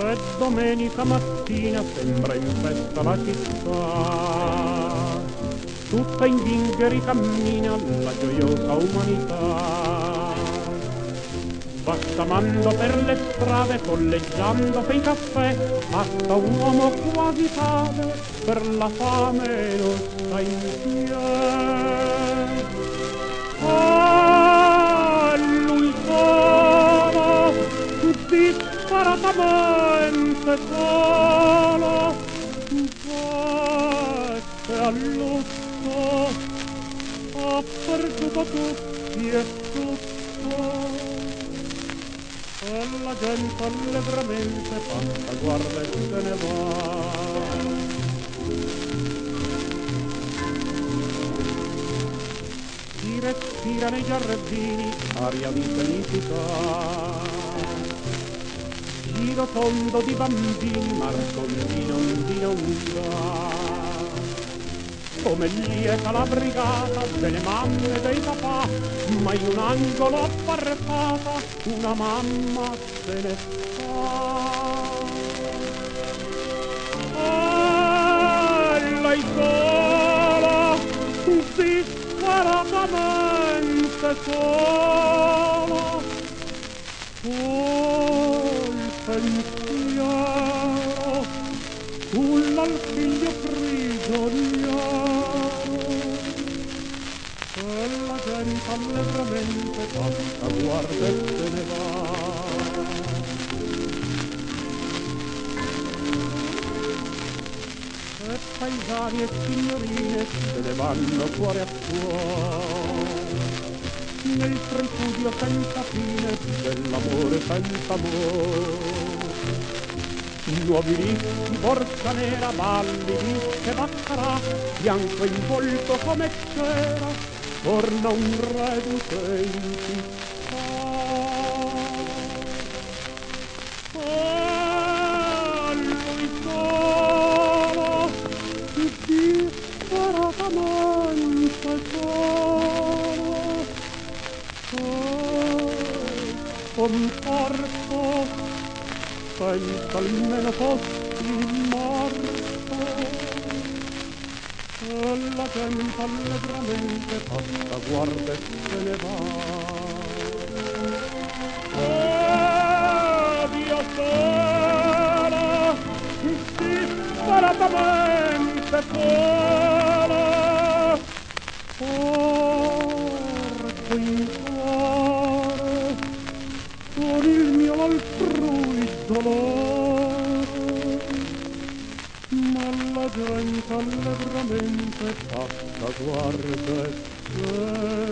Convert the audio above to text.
E domenica mattina sembra in festa la città, tutta in ghingheri cammina la gioiosa umanità. Va scamando per le strade, colleggiando per i caffè, passa un uomo quasi tale, per la fame non sta in piedi. Ah, lui solo, disparatamente solo, veste a lutto, ha perduto tutti e tutto. E la gente allegramente passa, guarda e se ne va. Si respira nei giardini aria di felicità, giro tondo di bambini, Marcondino non dà. Come lieta la brigata delle mamme e dei papà, ma in un angolo appartata una mamma se ne sta. E lei sola, disperatamente sola, col pensiero culla al figlio prigioniero. E la gente allegramente passa, guarda e se ne va. E paesani e signorine se ne vanno cuore a cuore, nel tripudio senza fine dell'amore senza amore. Nuovi ricchi, borsa nera, balli, dische, baccarà, bianco in volto come c'era, torna un reduce in città. E lui solo, disperatamente solo, comparso senza almeno fossi morto. E la gente allegramente passa, guarda e se ne va. Ed io sola, disperatamente sola, porto in cuore con il mio altrui dolore, ma la gente allegramente passa, guarda e se